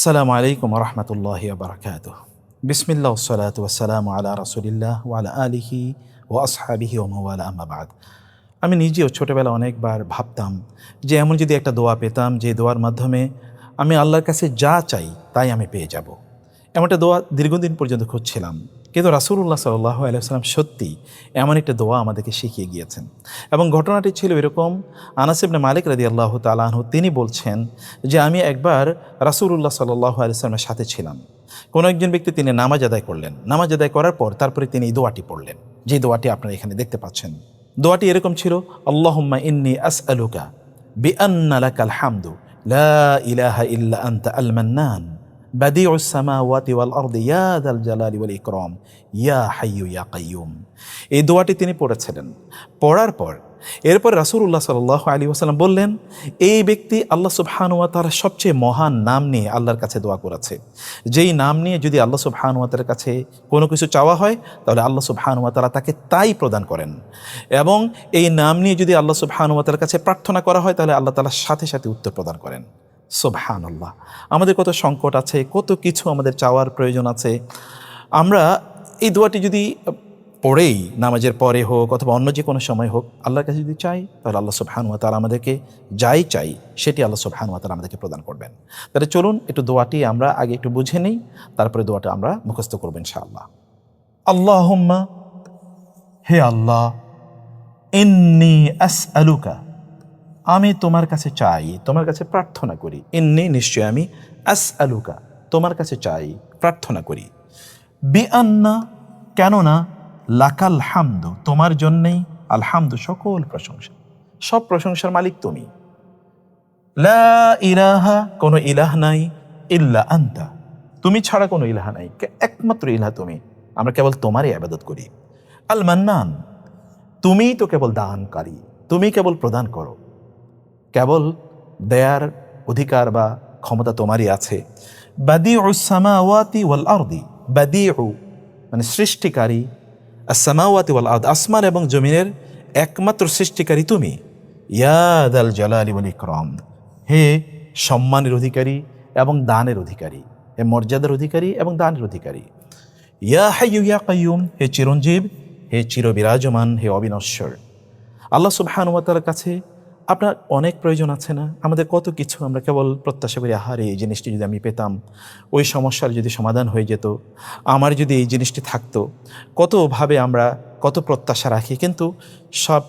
আসসালামু আলাইকুম রহমতুল্লাহি বারাকাতুহ। বিসমিল্লাহ ওয়াসসালাতু ওয়াসসালামু আলা রাসূলিল্লাহ ওয়া আলা আলিহি ওয়া আসহাবিহি ওয়া মাওয়ালা, আম্মা বাদ। আমি নিজেও ছোটোবেলা অনেকবার ভাবতাম যে এমন যদি একটা দোয়া পেতাম যে দোয়ার মাধ্যমে আমি আল্লাহর কাছে যা চাই তাই আমি পেয়ে যাব। এমনটা দোয়া দীর্ঘদিন পর্যন্ত খুঁজছিলাম, কিন্তু রাসূলুল্লাহ সাল্লাল্লাহু আলাইহি ওয়াসাল্লাম সত্যি এমন একটা দোয়া আমাদেরকে শিখিয়ে গিয়েছেন। এবং ঘটনাটি ছিল এরকম, আনাস ইবনে মালিক রাদিয়াল্লাহু তাআলা আনহু তিনি বলছেন যে আমি একবার রাসূলুল্লাহ সাল্লাল্লাহু আলাইহি ওয়াসাল্লামের সাথে ছিলাম। কোনো একজন ব্যক্তি তিনি নামাজ আদায় করলেন, নামাজ আদায় করার পর তারপরে তিনি এই দোয়াটি পড়লেন, যে দোয়াটি আপনারা এখানে দেখতে পাচ্ছেন। দোয়াটি এরকম ছিল, আল্লাহুম্মা ইন্নী আসআলুকা বিআন্না লাকাল হামদু লা ইলাহা ইল্লা আনতা আল মান্নান বাদিউস সামাওয়াতি ওয়াল আরদি ইয়া যাল জালালি ওয়াল ইকরাম ইয়া হাইয়্যু ইয়া কাইয়্যুম। এই দোয়াটি তিনি পড়েছিলেন। পড়ার পর এরপর রাসূলুল্লাহ সাল্লাল্লাহু আলাইহি ওয়াসাল্লাম বললেন, এই ব্যক্তি আল্লাহ সুবহানাহু ওয়া তাআলার সবচেয়ে মহান নাম নিয়ে আল্লাহর কাছে দোয়া করেছে। যেই নাম নিয়ে যদি আল্লাহ সুবহানাহু ওয়া তাআলার কাছে কোনো কিছু চাওয়া হয় তাহলে আল্লাহ সুবহানাহু ওয়া তাআলা তাকে তাই প্রদান করেন, এবং এই নাম নিয়ে যদি আল্লাহ সুবহানাহু ওয়া তাআলার কাছে প্রার্থনা করা হয় তাহলে আল্লাহ তাআলা সাথে সাথে উত্তর প্রদান করেন। সুবহানাল্লাহ। আমাদের কত সংকট আছে, কত কিছু আমাদের চাওয়ার প্রয়োজন আছে। আমরা এই দোয়াটি যদি পড়েই নামাজের পরে হোক অথবা অন্য যে কোনো সময় হোক আল্লাহর কাছে যদি চাই তাহলে আল্লাহ সুবহানাহু ওয়া তাআলা আমাদেরকে যাই চাই সেটি আল্লাহ সুবহানাহু ওয়া তাআলা আমাদেরকে প্রদান করবেন। তাহলে চলুন একটু দোয়াটি আমরা আগে একটু বুঝে নিই, তারপরে দোয়াটা আমরা মুখস্থ করব ইনশাআল্লাহ। আল্লাহুম্মা, হে আল্লাহ, ইন্নী আসআলুকা, আমি তোমার কাছে চাই, তোমার কাছে প্রার্থনা করি। ইন্নী, নিশ্চয় আমি, আসআলুকা, তোমার কাছে চাই, প্রার্থনা করি। বিআন্না, কেননা, লাকাল হামদু, তোমার জন্যেই, আল হামদু, সকল প্রশংসা, সব প্রশংসার মালিক তুমি। লা ইলাহা, কোনো ইলাহ নাই, ইল্লা আনতা, তুমি ছাড়া কোনো ইলাহ নাই, একমাত্র ইলাহ তুমি, আমরা কেবল তোমারই ইবাদত করি। আল মান্নান, তুমিই তো কেবল দানকারী, তুমি কেবল প্রদান করো, কেবল দেয়ার অধিকার বা ক্ষমতা তোমারই আছে। বাদিউস সামাওয়াতি ওয়াল আরদি, বাদিউ মানে সৃষ্টিকারী, আস-সামাওয়াতি ওয়াল আরদ, আসমান এবং জমিনের একমাত্র সৃষ্টিকারী তুমি। ইয়া যাল জালালি ওয়াল ইকরাম, হে সম্মানের অধিকারী এবং দানের অধিকারী, হে মর্যাদার অধিকারী এবং দানের অধিকারী। ইয়া হাইয়্যু ইয়া কাইয়্যুম, হে চিরঞ্জীব, হে চিরবিরাজমান, হে অবিনশ্বর। আল্লাহ সুবহানাহু ওয়া তাআলার কাছে আপনার অনেক প্রয়োজন আছে না? আমাদের কত কিছু আমরা কেবল প্রত্যাশা করি, আহারে এই জিনিসটি যদি আমি পেতাম, ওই সমস্যার যদি সমাধান হয়ে যেত, আমার যদি এই জিনিসটি থাকতো। কতভাবে আমরা কত প্রত্যাশা রাখি, কিন্তু সব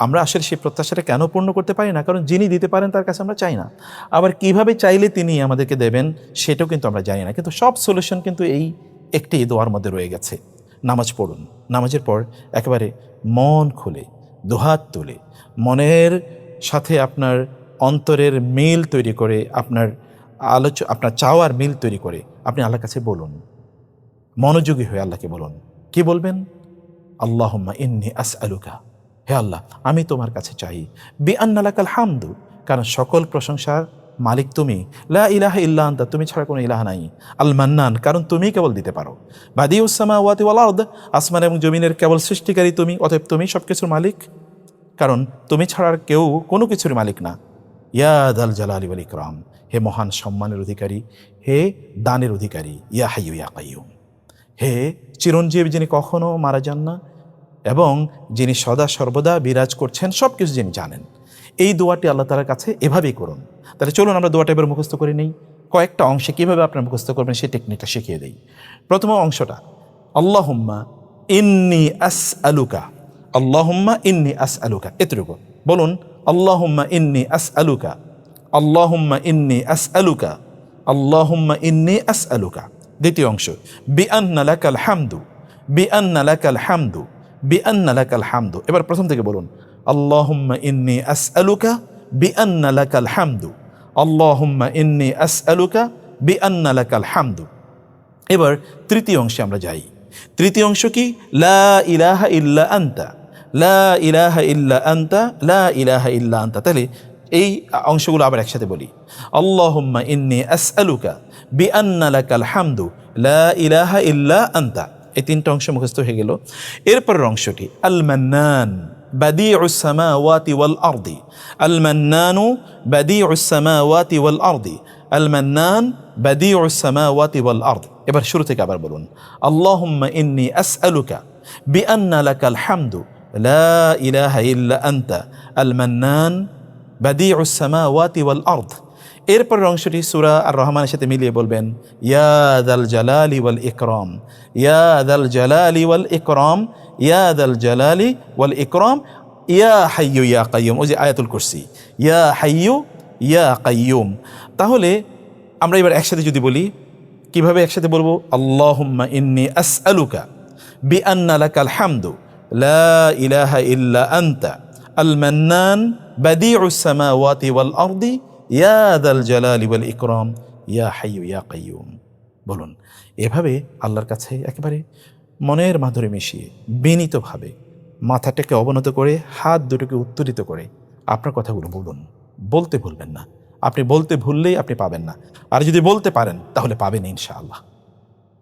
আমরা আসলে সেই প্রত্যাশাটা কেন পূর্ণ করতে পারি না? কারণ যিনি দিতে পারেন তার কাছে আমরা চাই না। আবার কিভাবে চাইলে তিনি আমাদেরকে দেবেন সেটাও কিন্তু আমরা জানি না। কিন্তু সব সলিউশন কিন্তু এই একটি দোয়ার মধ্যে রয়ে গেছে। নামাজ পড়ুন, নামাজের পর একেবারে মন খুলে দুহাত তুলে মনের সাথে আপনার অন্তরের মিল তৈরি করে, আপনার চাওয়ার মিল তৈরি করে আপনি আল্লাহর কাছে বলুন, মনোযোগী হয়ে আল্লাহকে বলুন। কি বলবেন? আল্লাহুম্মা ইন্নী আসআলুকা, হে আল্লাহ, আমি তোমার কাছে চাই। বিআন্না লাকাল হামদু, কারণ সকল প্রশংসার মালিক তুমি। লা ইলাহা ইল্লা আনতা, তুমি ছাড়া কোনো ইলাহা নাই। আল মান্নান, কারণ তুমিই কেবল দিতে পারো। বাদিউস সামাওয়াতি ওয়াল আরদ, আসমান এবং জমিনের কেবল সৃষ্টিকারী তুমি, অতএব তুমি সব কিছুর মালিক, কারণ তুমি ছাড়া কেউ কোনো কিছুর মালিক না। ইয়া যাল জালালি ওয়াল ইকরাম, হে মহান সম্মানের অধিকারী, হে দানের অধিকারী। ইয়া হাইয়্যু ইয়া কাইয়্যুম, হে চিরঞ্জীব, যিনি কখনো মারা যান না এবং যিনি সদা সর্বদা বিরাজ করছেন, সব কিছু যিনি জানেন। এই দোয়াটি আল্লাহ তাআলার কাছে এভাবেই করুন। তাহলে চলুন আমরা দোয়াটা এবার মুখস্থ করে নেই। কয়েকটা অংশে কীভাবে আপনার মুখস্থ করবেন সেই টেকনিকটা শিখিয়ে দেই। প্রথম অংশটা, আল্লাহুম্মা ইন্নী আসআলুকা, আল্লাহুম্মা ইন্নী আসআলুকা, এতটুকু বলুন। আল্লাহুম্মা ইন্নী আসআলুকা, আল্লাহুম্মা ইন্নী আসআলুকা, আল্লাহুম্মা ইন্নী আসআলুকা। দ্বিতীয় অংশ, বিআন্না লাকাল হামদু, বিআন্না লাকাল হামদু, বিআন্না লাকাল হামদু। এবার প্রথম থেকে বলুন, আল্লাহুম্মা ইন্নী আসআলুকা বিআন্না লাকাল হামদু, আল্লাহুম্মা ইন্নী আসআলুকা বিআন্না লাকাল হামদু। এবার তৃতীয় অংশে আমরা যাই। তৃতীয় অংশ কি? লা ইলাহা ইল্লা আনতা, লা ইলাহা ইল্লা আনতা, লা ইলাহা ইল্লা আনতা। তাহলে এই অংশগুলো আবার একসাথে বলি। আল্লাহুম্মা ইন্নী আসআলুকা বিআন্না লাকাল হামদু, লা ইলাহা ইল্লা আনতা। এই তিনটা অংশ মুখস্থ হয়ে গেল। এরপরের অংশটি, আল মান্নান বাদিউস সামাওয়াতি ওয়াল আরদি, আল মান্নানু বাদিউস সামাওয়াতি ওয়াল আরদি, আল মান্নান বাদিউস সামাওয়াতি ওয়াল আরদ। এবার শুরু থেকে আবার বলুন, আল্লাহুম্মা ইন্নী আসআলুকা বিআন্না লাকাল হামদু লা ইলাহা ইল্লা আনতা আল মান্নান বাদিউস সামাওয়াতি ওয়াল আরদ। এরপরের অংশটি সূরা আর রহমানের সাথে মিলিয়ে বলবেন, ইয়া যাল জালালি ওয়াল ইকরাম, ইয়া যাল জালালি ওয়াল ইকরাম, ইয়া যাল জালালি ওয়াল ইকরাম, ইয়া হাইয়্যু ইয়া কাইয়্যুম। ওই যে আয়াতুল কুরসি, ইয়া হাইয়্যু ইয়া কাইয়্যুম। তাহলে আমরা এবার একসাথে যদি বলি, কিভাবে একসাথে বলবো? আল্লাহুম্মা ইন্নী আসআলুকা বিআন্না লাকাল হামদু লা ইলাহা ইল্লা আনতা আল মান্নান বাদিউস সামাওয়াতি ওয়াল আরদি ইয়া যাল জালালি ওয়াল ইকরাম, ইয়া হাইয়্যু ইয়া কাইয়্যুম। বলুন, এভাবে আল্লাহর কাছে একেবারে মনের মাধুরী মিশিয়ে বিনীতভাবে মাথাটাকে অবনত করে হাত দুটোকে উত্তোলিত করে আপনার কথাগুলো বলুন। বলতে ভুলবেন না। আপনি বলতে ভুললেই আপনি পাবেন না, আর যদি বলতে পারেন তাহলে পাবেন ইনশাআল্লাহ।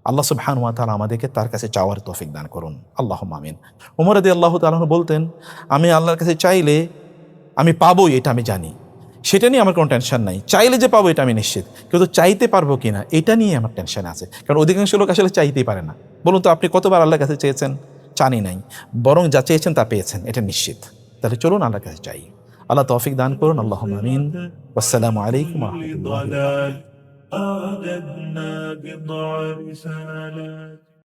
আল্লাহ সুবহানাহু ওয়া তাআলা আমাদেরকে তার কাছে চাওয়ার তৌফিক দান করুন, আল্লাহুম্মা আমিন। ওমর রাদিয়াল্লাহু তাআলা বলতেন, আমি আল্লাহর কাছে চাইলে আমি পাবোই, এটা আমি জানি, সেটা নিয়ে আমার কোনো টেনশন নাই। চাইলে যে পাবো এটা আমি নিশ্চিত, কিন্তু চাইতে পারবো কিনা এটা নিয়ে আমার টেনশন আছে, কারণ অধিকাংশ লোক আসলে চাইতেই পারে না। বলুন তো, আপনি কতবার আল্লাহর কাছে চেয়েছেন? চানি নাই, বরং যা চেয়েছেন তা পেয়েছেন, এটা নিশ্চিত। তাহলে চলুন আল্লাহর কাছে চাই। আল্লাহ তৌফিক দান করুন, আল্লাহুম্মা আমিন। আসসালামু আলাইকুম ওয়া রাহমাতুল্লাহি ওয়া বারাকাতুহু। أعددنا بضع رسالات